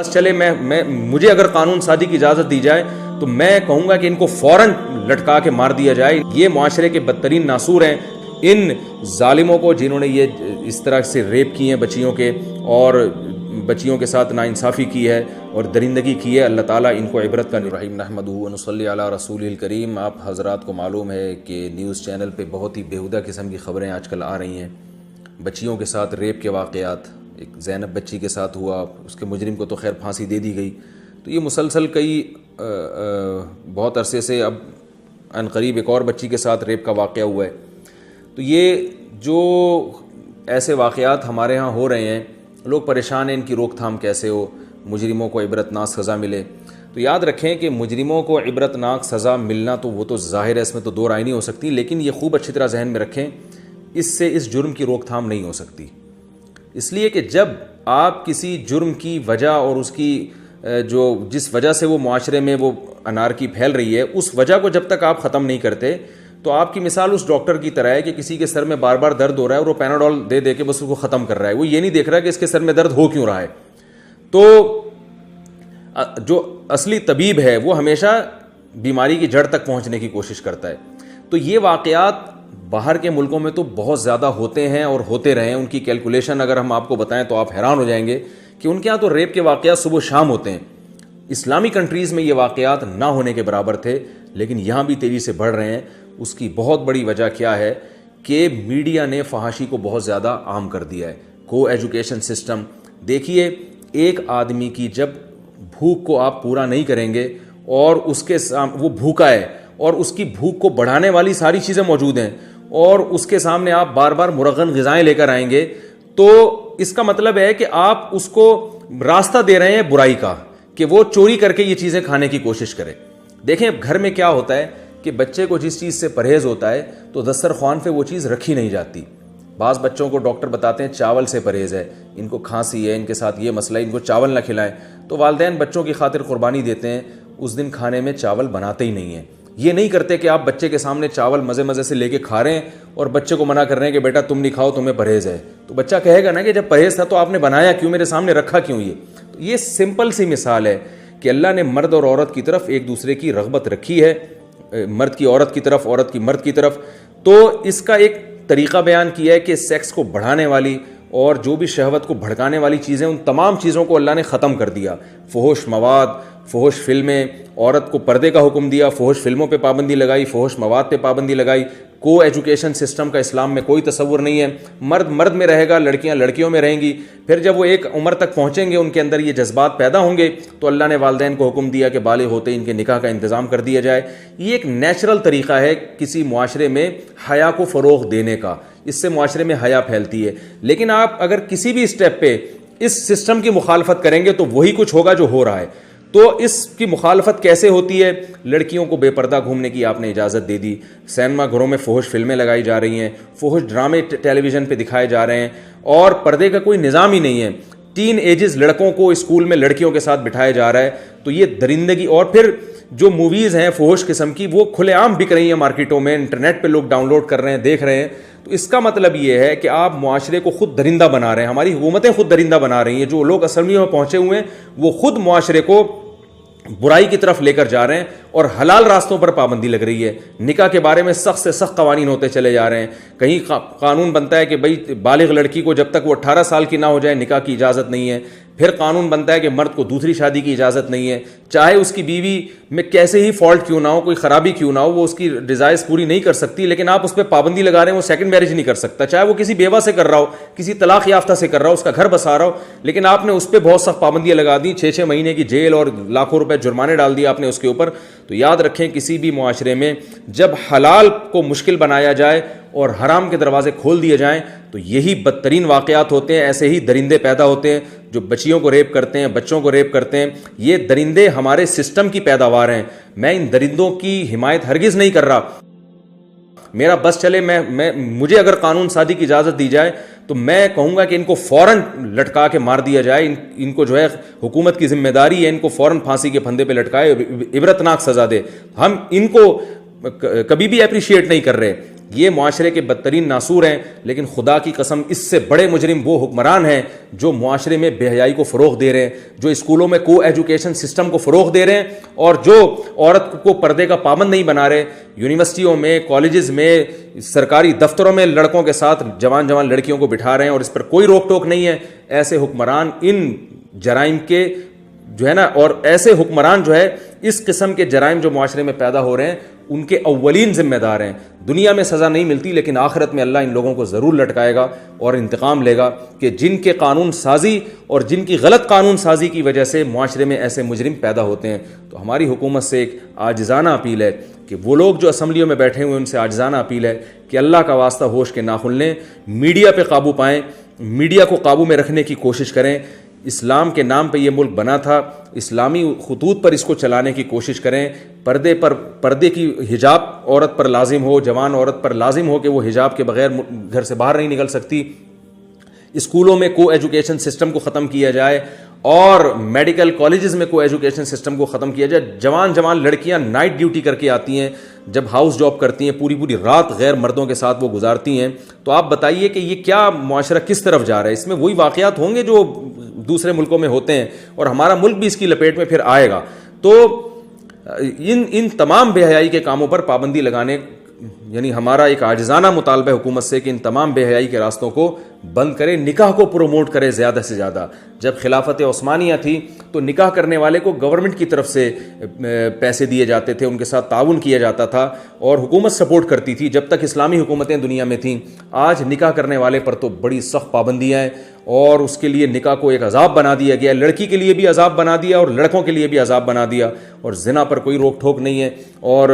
بس چلے مجھے اگر قانون سازی کی اجازت دی جائے تو میں کہوں گا کہ ان کو فوراً لٹکا کے مار دیا جائے. یہ معاشرے کے بدترین ناسور ہیں. ان ظالموں کو جنہوں نے یہ اس طرح سے ریپ کی ہیں بچیوں کے اور بچیوں کے ساتھ ناانصافی کی ہے اور درندگی کی ہے, اللہ تعالیٰ ان کو عبرت کا رحیم. نحمدہ و نصلی علی رسول الکریم. آپ حضرات کو معلوم ہے کہ نیوز چینل پہ بہت ہی بیہودہ قسم کی خبریں آج کل آ رہی ہیں. بچیوں کے ساتھ ریپ کے واقعات, ایک زینب بچی کے ساتھ ہوا, اس کے مجرم کو تو خیر پھانسی دے دی گئی. تو یہ مسلسل کئی بہت عرصے سے اب عن قریب ایک اور بچی کے ساتھ ریپ کا واقعہ ہوا ہے. تو یہ جو ایسے واقعات ہمارے ہاں ہو رہے ہیں, لوگ پریشان ہیں ان کی روک تھام کیسے ہو, مجرموں کو عبرت ناک سزا ملے. تو یاد رکھیں کہ مجرموں کو عبرت ناک سزا ملنا تو وہ تو ظاہر ہے, اس میں تو دو رائے نہیں ہو سکتی, لیکن یہ خوب اچھی طرح ذہن میں رکھیں اس سے اس جرم کی روک تھام نہیں ہو سکتی. اس لیے کہ جب آپ کسی جرم کی وجہ اور اس کی جس وجہ سے وہ معاشرے میں وہ انارکی پھیل رہی ہے, اس وجہ کو جب تک آپ ختم نہیں کرتے تو آپ کی مثال اس ڈاکٹر کی طرح ہے کہ کسی کے سر میں بار بار درد ہو رہا ہے اور وہ پیناڈول دے دے کے بس اس کو ختم کر رہا ہے. وہ یہ نہیں دیکھ رہا کہ اس کے سر میں درد ہو کیوں رہا ہے. تو جو اصلی طبیب ہے وہ ہمیشہ بیماری کی جڑ تک پہنچنے کی کوشش کرتا ہے. تو یہ واقعات باہر کے ملکوں میں تو بہت زیادہ ہوتے ہیں اور ہوتے رہے ہیں. ان کی کیلکولیشن اگر ہم آپ کو بتائیں تو آپ حیران ہو جائیں گے کہ ان کے ہاں تو ریپ کے واقعات صبح و شام ہوتے ہیں. اسلامی کنٹریز میں یہ واقعات نہ ہونے کے برابر تھے, لیکن یہاں بھی تیزی سے بڑھ رہے ہیں. اس کی بہت بڑی وجہ کیا ہے کہ میڈیا نے فحاشی کو بہت زیادہ عام کر دیا ہے. کو ایجوکیشن سسٹم دیکھیے, ایک آدمی کی جب بھوک کو آپ پورا نہیں کریں گے اور اس کے وہ بھوکا ہے اور اس کی بھوک کو بڑھانے والی ساری چیزیں موجود ہیں اور اس کے سامنے آپ بار بار مرغن غذائیں لے کر آئیں گے, تو اس کا مطلب ہے کہ آپ اس کو راستہ دے رہے ہیں برائی کا کہ وہ چوری کر کے یہ چیزیں کھانے کی کوشش کرے. دیکھیں گھر میں کیا ہوتا ہے کہ بچے کو جس چیز سے پرہیز ہوتا ہے تو دسترخوان پہ وہ چیز رکھی نہیں جاتی. بعض بچوں کو ڈاکٹر بتاتے ہیں چاول سے پرہیز ہے, ان کو کھانسی ہے, ان کے ساتھ یہ مسئلہ ہے, ان کو چاول نہ کھلائیں. تو والدین بچوں کی خاطر قربانی دیتے ہیں, اس دن کھانے میں چاول بناتے ہی نہیں ہیں. یہ نہیں کرتے کہ آپ بچے کے سامنے چاول مزے مزے سے لے کے کھا رہے ہیں اور بچے کو منع کر رہے ہیں کہ بیٹا تم نہیں کھاؤ, تمہیں پرہیز ہے. تو بچہ کہے گا نا کہ جب پرہیز تھا تو آپ نے بنایا کیوں, میرے سامنے رکھا کیوں. یہ سمپل سی مثال ہے کہ اللہ نے مرد اور عورت کی طرف ایک دوسرے کی رغبت رکھی ہے, مرد کی عورت کی طرف, عورت کی مرد کی طرف. تو اس کا ایک طریقہ بیان کیا ہے کہ سیکس کو بڑھانے والی اور جو بھی شہوت کو بھڑکانے والی چیزیں, ان تمام چیزوں کو اللہ نے ختم کر دیا. فحش مواد, فحش فلمیں, عورت کو پردے کا حکم دیا, فحش فلموں پہ پابندی لگائی, فحش مواد پہ پابندی لگائی. کو ایجوکیشن سسٹم کا اسلام میں کوئی تصور نہیں ہے. مرد مرد میں رہے گا, لڑکیاں لڑکیوں میں رہیں گی. پھر جب وہ ایک عمر تک پہنچیں گے, ان کے اندر یہ جذبات پیدا ہوں گے, تو اللہ نے والدین کو حکم دیا کہ بالغ ہوتے ان کے نکاح کا انتظام کر دیا جائے. یہ ایک نیچرل طریقہ ہے کسی معاشرے میں حیا کو فروغ دینے کا, اس سے معاشرے میں حیا پھیلتی ہے. لیکن آپ اگر کسی بھی اسٹیپ پہ اس سسٹم کی مخالفت کریں گے تو وہی کچھ ہوگا جو ہو رہا ہے. تو اس کی مخالفت کیسے ہوتی ہے؟ لڑکیوں کو بے پردہ گھومنے کی آپ نے اجازت دے دی, سینما گھروں میں فحش فلمیں لگائی جا رہی ہیں, فحش ڈرامے ٹیلی ویژن پہ دکھائے جا رہے ہیں اور پردے کا کوئی نظام ہی نہیں ہے. ٹین ایجز لڑکوں کو اسکول میں لڑکیوں کے ساتھ بٹھایا جا رہا ہے. تو یہ درندگی, اور پھر جو موویز ہیں فحش قسم کی وہ کھلے عام بک رہی ہیں مارکیٹوں میں, انٹرنیٹ پہ لوگ ڈاؤن لوڈ کر رہے ہیں, دیکھ رہے ہیں. تو اس کا مطلب یہ ہے کہ آپ معاشرے کو خود درندہ بنا رہے ہیں, ہماری حکومتیں خود درندہ بنا رہی ہیں. جو لوگ اسمبلیوں میں پہنچے ہوئے ہیں وہ خود معاشرے کو برائی کی طرف لے کر جا رہے ہیں اور حلال راستوں پر پابندی لگ رہی ہے. نکاح کے بارے میں سخت سے سخت قوانین ہوتے چلے جا رہے ہیں. کہیں قانون بنتا ہے کہ بھئی بالغ لڑکی کو جب تک وہ 18 سال کی نہ ہو جائے نکاح کی اجازت نہیں ہے. پھر قانون بنتا ہے کہ مرد کو دوسری شادی کی اجازت نہیں ہے, چاہے اس کی بیوی میں کیسے ہی فالٹ کیوں نہ ہو, کوئی خرابی کیوں نہ ہو, وہ اس کی ڈیزائرز پوری نہیں کر سکتی, لیکن آپ اس پہ پابندی لگا رہے ہیں وہ سیکنڈ میرج نہیں کر سکتا. چاہے وہ کسی بیوہ سے کر رہا ہو, کسی طلاق یافتہ سے کر رہا ہو, اس کا گھر بسا رہا ہو, لیکن آپ نے اس پہ بہت سخت پابندیاں لگا دی, 6 مہینے کی جیل اور لاکھوں روپے جرمانے ڈال دیے آپ نے اس کے اوپر. تو یاد رکھیں کسی بھی معاشرے میں جب حلال کو مشکل بنایا جائے اور حرام کے دروازے کھول دیے جائیں تو یہی بدترین واقعات ہوتے ہیں. ایسے ہی درندے پیدا ہوتے ہیں جو بچیوں کو ریپ کرتے ہیں, بچوں کو ریپ کرتے ہیں. یہ درندے ہمارے سسٹم کی پیداوار ہیں. میں ان درندوں کی حمایت ہرگز نہیں کر رہا. میرا بس چلے مجھے اگر قانون سازی کی اجازت دی جائے تو میں کہوں گا کہ ان کو فوراً لٹکا کے مار دیا جائے. ان کو جو ہے حکومت کی ذمہ داری ہے, ان کو فوراً پھانسی کے پھندے پہ لٹکائے, عبرتناک سزا دے. ہم ان کو کبھی بھی اپریشیٹ نہیں کر رہے. یہ معاشرے کے بدترین ناصور ہیں، لیکن خدا کی قسم اس سے بڑے مجرم وہ حکمران ہیں جو معاشرے میں بے حیائی کو فروغ دے رہے ہیں، جو اسکولوں میں کو ایجوکیشن سسٹم کو فروغ دے رہے ہیں اور جو عورت کو پردے کا پابند نہیں بنا رہے۔ یونیورسٹیوں میں، کالجز میں، سرکاری دفتروں میں لڑکوں کے ساتھ جوان لڑکیوں کو بٹھا رہے ہیں اور اس پر کوئی روک ٹوک نہیں ہے۔ ایسے حکمران ان جرائم کے جو ہے نا، اور ایسے حکمران جو ہے اس قسم کے جرائم جو معاشرے میں پیدا ہو رہے ہیں ان کے اولین ذمہ دار ہیں۔ دنیا میں سزا نہیں ملتی، لیکن آخرت میں اللہ ان لوگوں کو ضرور لٹکائے گا اور انتقام لے گا کہ جن کے قانون سازی اور جن کی غلط قانون سازی کی وجہ سے معاشرے میں ایسے مجرم پیدا ہوتے ہیں۔ تو ہماری حکومت سے ایک عاجزانہ اپیل ہے کہ وہ لوگ جو اسمبلیوں میں بیٹھے ہوئے ان سے عاجزانہ اپیل ہے کہ اللہ کا واسطہ ہوش کے ناخن لیں، میڈیا پہ قابو پائیں، میڈیا کو قابو میں رکھنے کی کوشش کریں۔ اسلام کے نام پہ یہ ملک بنا تھا، اسلامی خطوط پر اس کو چلانے کی کوشش کریں۔ پردے کی حجاب عورت پر لازم ہو، جوان عورت پر لازم ہو کہ وہ حجاب کے بغیر گھر سے باہر نہیں نکل سکتی۔ اسکولوں میں کو ایجوکیشن سسٹم کو ختم کیا جائے اور میڈیکل کالجز میں کو ایجوکیشن سسٹم کو ختم کیا جائے۔ جوان لڑکیاں نائٹ ڈیوٹی کر کے آتی ہیں، جب ہاؤس جاب کرتی ہیں پوری رات غیر مردوں کے ساتھ وہ گزارتی ہیں۔ تو آپ بتائیے کہ یہ کیا معاشرہ کس طرف جا رہا ہے؟ اس میں وہی واقعات ہوں گے جو دوسرے ملکوں میں ہوتے ہیں اور ہمارا ملک بھی اس کی لپیٹ میں پھر آئے گا۔ تو ان تمام بے حیائی کے کاموں پر پابندی لگانے، یعنی ہمارا ایک عاجزانہ مطالبہ حکومت سے کہ ان تمام بے حیائی کے راستوں کو بند کرے، نکاح کو پروموٹ کرے زیادہ سے زیادہ۔ جب خلافت عثمانیہ تھی تو نکاح کرنے والے کو گورنمنٹ کی طرف سے پیسے دیے جاتے تھے، ان کے ساتھ تعاون کیا جاتا تھا اور حکومت سپورٹ کرتی تھی جب تک اسلامی حکومتیں دنیا میں تھیں۔ آج نکاح کرنے والے پر تو بڑی سخت پابندیاں ہیں اور اس کے لیے نکاح کو ایک عذاب بنا دیا گیا، لڑکی کے لیے بھی عذاب بنا دیا اور لڑکوں کے لیے بھی عذاب بنا دیا، اور زنا پر کوئی روک ٹھوک نہیں ہے اور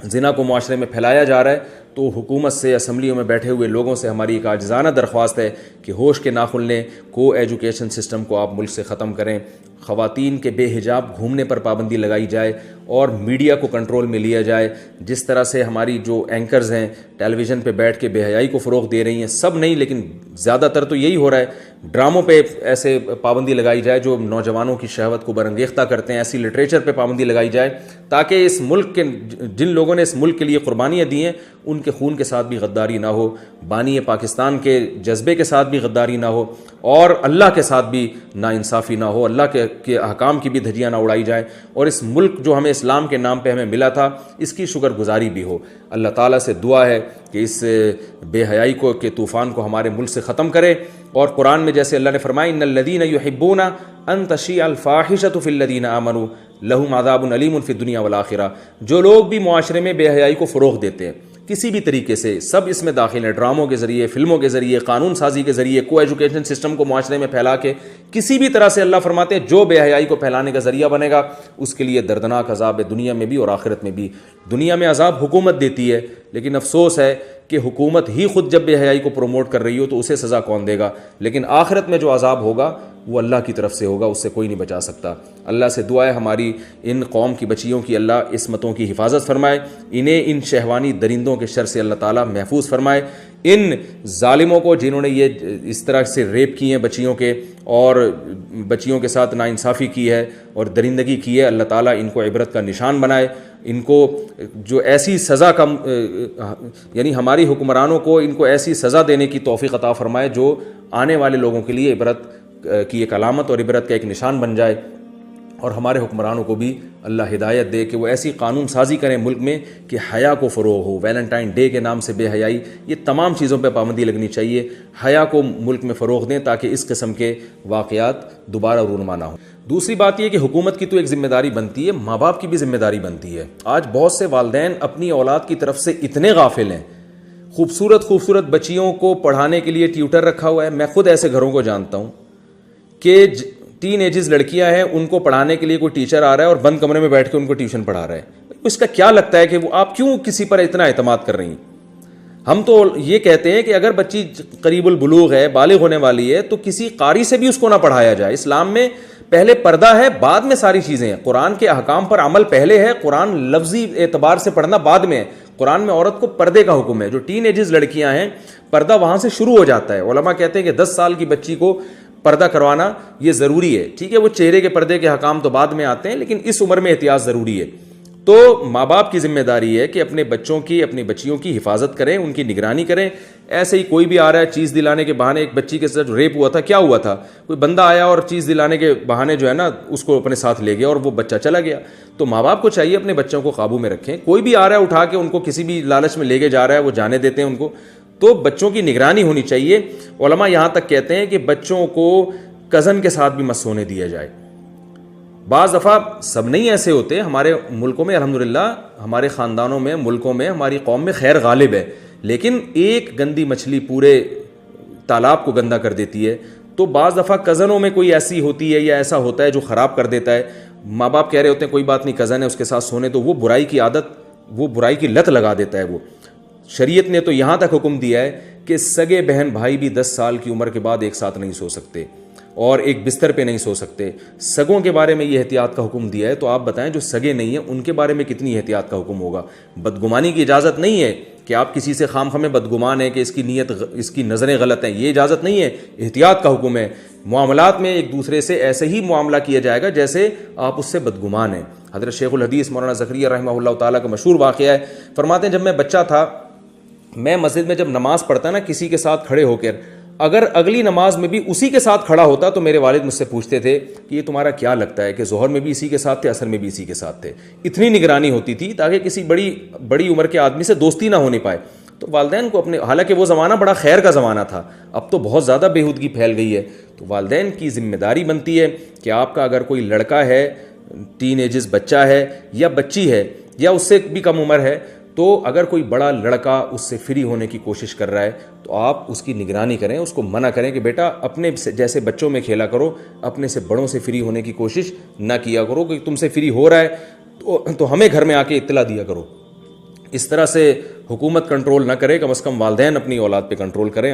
زنا کو معاشرے میں پھیلایا جا رہا ہے۔ تو حکومت سے، اسمبلیوں میں بیٹھے ہوئے لوگوں سے ہماری ایک عاجزانہ درخواست ہے کہ ہوش کے ناخن لیں، کو ایجوکیشن سسٹم کو آپ ملک سے ختم کریں، خواتین کے بے حجاب گھومنے پر پابندی لگائی جائے اور میڈیا کو کنٹرول میں لیا جائے۔ جس طرح سے ہماری جو اینکرز ہیں ٹیلی ویژن پہ بیٹھ کے بے حیائی کو فروغ دے رہی ہیں، سب نہیں لیکن زیادہ تر تو یہی ہو رہا ہے، ڈراموں پہ ایسے پابندی لگائی جائے جو نوجوانوں کی شہوت کو برانگیختہ کرتے ہیں، ایسی لٹریچر پہ پابندی لگائی جائے تاکہ اس ملک کے جن لوگوں نے اس ملک کے لیے قربانیاں دی ہیں ان کے خون کے ساتھ بھی غداری نہ ہو، بانی پاکستان کے جذبے کے ساتھ بھی غداری نہ ہو اور اللہ کے ساتھ بھی ناانصافی نہ ہو، اللہ کے احکام کی بھی دھجیاں نہ اڑائی جائیں، اور اس ملک جو ہمیں اسلام کے نام پہ ہمیں ملا تھا اس کی شکر گزاری بھی ہو۔ اللہ تعالیٰ سے دعا ہے کہ اس بے حیائی کو کے طوفان کو ہمارے ملک سے ختم کرے، اور قرآن میں جیسے اللہ نے فرمایا ان الذین یحبون ان تشیع الفاحشۃ فی الذین آمنوا لہم عذاب علیم فی الدنیا والآخرہ، جو لوگ بھی معاشرے میں بے حیائی کو فروغ دیتے ہیں کسی بھی طریقے سے، سب اس میں داخل ہیں، ڈراموں کے ذریعے، فلموں کے ذریعے، قانون سازی کے ذریعے، کو ایجوکیشن سسٹم کو معاشرے میں پھیلا کے کسی بھی طرح سے، اللہ فرماتے ہیں جو بے حیائی کو پھیلانے کا ذریعہ بنے گا اس کے لیے دردناک عذاب ہے دنیا میں بھی اور آخرت میں بھی۔ دنیا میں عذاب حکومت دیتی ہے، لیکن افسوس ہے کہ حکومت ہی خود جب بے حیائی کو پروموٹ کر رہی ہو تو اسے سزا کون دے گا، لیکن آخرت میں جو عذاب ہوگا وہ اللہ کی طرف سے ہوگا، اس سے کوئی نہیں بچا سکتا۔ اللہ سے دعا ہے ہماری ان قوم کی بچیوں کی اللہ عصمتوں کی حفاظت فرمائے، انہیں ان شہوانی درندوں کے شر سے اللہ تعالیٰ محفوظ فرمائے، ان ظالموں کو جنہوں نے یہ اس طرح سے ریپ کی ہیں بچیوں کے اور بچیوں کے ساتھ ناانصافی کی ہے اور درندگی کی ہے، اللہ تعالیٰ ان کو عبرت کا نشان بنائے، ان کو جو ایسی سزا کا یعنی ہماری حکمرانوں کو ان کو ایسی سزا دینے کی توفیق عطا فرمائے جو آنے والے لوگوں کے لیے عبرت کی ایک علامت اور عبرت کا ایک نشان بن جائے، اور ہمارے حکمرانوں کو بھی اللہ ہدایت دے کہ وہ ایسی قانون سازی کریں ملک میں کہ حیا کو فروغ ہو۔ ویلنٹائن ڈے کے نام سے بے حیائی، یہ تمام چیزوں پہ پابندی لگنی چاہیے، حیا کو ملک میں فروغ دیں تاکہ اس قسم کے واقعات دوبارہ رونما نہ ہوں۔ دوسری بات یہ کہ حکومت کی تو ایک ذمہ داری بنتی ہے، ماں باپ کی بھی ذمہ داری بنتی ہے۔ آج بہت سے والدین اپنی اولاد کی طرف سے اتنے غافل ہیں، خوبصورت بچیوں کو پڑھانے کے لیے ٹیوٹر رکھا ہوا ہے، میں خود ایسے گھروں کو جانتا ہوں کہ ٹین ایجز لڑکیاں ہیں، ان کو پڑھانے کے لیے کوئی ٹیچر آ رہا ہے اور بند کمرے میں بیٹھ کے ان کو ٹیوشن پڑھا رہا ہے۔ اس کا کیا لگتا ہے کہ وہ آپ کیوں کسی پر اتنا اعتماد کر رہی ہیں؟ ہم تو یہ کہتے ہیں کہ اگر بچی قریب البلوغ ہے، بالغ ہونے والی ہے، تو کسی قاری سے بھی اس کو نہ پڑھایا جائے۔ اسلام میں پہلے پردہ ہے، بعد میں ساری چیزیں ہیں، قرآن کے احکام پر عمل پہلے ہے، قرآن لفظی اعتبار سے پڑھنا بعد میں ہے۔ قرآن میں عورت کو پردے کا حکم ہے، جو ٹین ایجز لڑکیاں ہیں پردہ وہاں سے شروع ہو جاتا ہے۔ علماء کہتے ہیں کہ 10 سال کی بچی کو پردہ کروانا یہ ضروری ہے، ٹھیک ہے، وہ چہرے کے پردے کے حکام تو بعد میں آتے ہیں لیکن اس عمر میں احتیاط ضروری ہے۔ تو ماں باپ کی ذمہ داری ہے کہ اپنے بچوں کی اپنی بچیوں کی حفاظت کریں, ان کی نگرانی کریں. ایسے ہی کوئی بھی آ رہا ہے چیز دلانے کے بہانے, ایک بچی کے ساتھ ریپ ہوا تھا, کیا ہوا تھا, کوئی بندہ آیا اور چیز دلانے کے بہانے جو ہے نا اس کو اپنے ساتھ لے گیا اور وہ بچہ چلا گیا. تو ماں باپ کو چاہیے اپنے بچوں کو قابو میں رکھیں. کوئی بھی آ رہا ہے اٹھا کے ان کو کسی بھی لالچ میں لے کے جا رہا ہے, وہ جانے دیتے ہیں ان کو. تو بچوں کی نگرانی ہونی چاہیے. علماء یہاں تک کہتے ہیں کہ بچوں کو کزن کے ساتھ بھی مت سونے دیا جائے. بعض دفعہ سب نہیں ایسے ہوتے, ہمارے ملکوں میں الحمدللہ, ہمارے خاندانوں میں, ملکوں میں, ہماری قوم میں خیر غالب ہے, لیکن ایک گندی مچھلی پورے تالاب کو گندا کر دیتی ہے. تو بعض دفعہ کزنوں میں کوئی ایسی ہوتی ہے یا ایسا ہوتا ہے جو خراب کر دیتا ہے. ماں باپ کہہ رہے ہوتے ہیں کوئی بات نہیں کزن ہے اس کے ساتھ سونے, تو وہ برائی کی عادت, وہ برائی کی لت لگا دیتا ہے. وہ شریعت نے تو یہاں تک حکم دیا ہے کہ سگے بہن بھائی بھی 10 سال کی عمر کے بعد ایک ساتھ نہیں سو سکتے اور ایک بستر پہ نہیں سو سکتے. سگوں کے بارے میں یہ احتیاط کا حکم دیا ہے, تو آپ بتائیں جو سگے نہیں ہیں ان کے بارے میں کتنی احتیاط کا حکم ہوگا. بدگمانی کی اجازت نہیں ہے کہ آپ کسی سے خام خامے بدگمان ہیں کہ اس کی نیت, اس کی نظریں غلط ہیں, یہ اجازت نہیں ہے. احتیاط کا حکم ہے. معاملات میں ایک دوسرے سے ایسے ہی معاملہ کیا جائے گا جیسے آپ اس سے بدگمان ہیں. حضرت شیخ الحدیث مولانا زکریا رحمہ اللہ تعالیٰ کا مشہور واقعہ ہے, فرماتے ہیں جب میں بچہ تھا, میں مسجد میں جب نماز پڑھتا نا کسی کے ساتھ کھڑے ہو کر, اگر اگلی نماز میں بھی اسی کے ساتھ کھڑا ہوتا تو میرے والد مجھ سے پوچھتے تھے کہ یہ تمہارا کیا لگتا ہے کہ ظہر میں بھی اسی کے ساتھ تھے, عصر میں بھی اسی کے ساتھ تھے. اتنی نگرانی ہوتی تھی تاکہ کسی بڑی عمر کے آدمی سے دوستی نہ ہونے پائے. تو والدین کو اپنے, حالانکہ وہ زمانہ بڑا خیر کا زمانہ تھا, اب تو بہت زیادہ بےہودگی پھیل گئی ہے, تو والدین کی ذمہ داری بنتی ہے کہ آپ کا اگر کوئی لڑکا ہے, ٹین ایجز بچہ ہے یا بچی ہے یا اس سے بھی کم عمر ہے, تو اگر کوئی بڑا لڑکا اس سے فری ہونے کی کوشش کر رہا ہے تو آپ اس کی نگرانی کریں, اس کو منع کریں کہ بیٹا اپنے جیسے بچوں میں کھیلا کرو, اپنے سے بڑوں سے فری ہونے کی کوشش نہ کیا کرو, کہ تم سے فری ہو رہا ہے تو ہمیں گھر میں آ کے اطلاع دیا کرو. اس طرح سے حکومت کنٹرول نہ کرے, کم از کم والدین اپنی اولاد پہ کنٹرول کریں.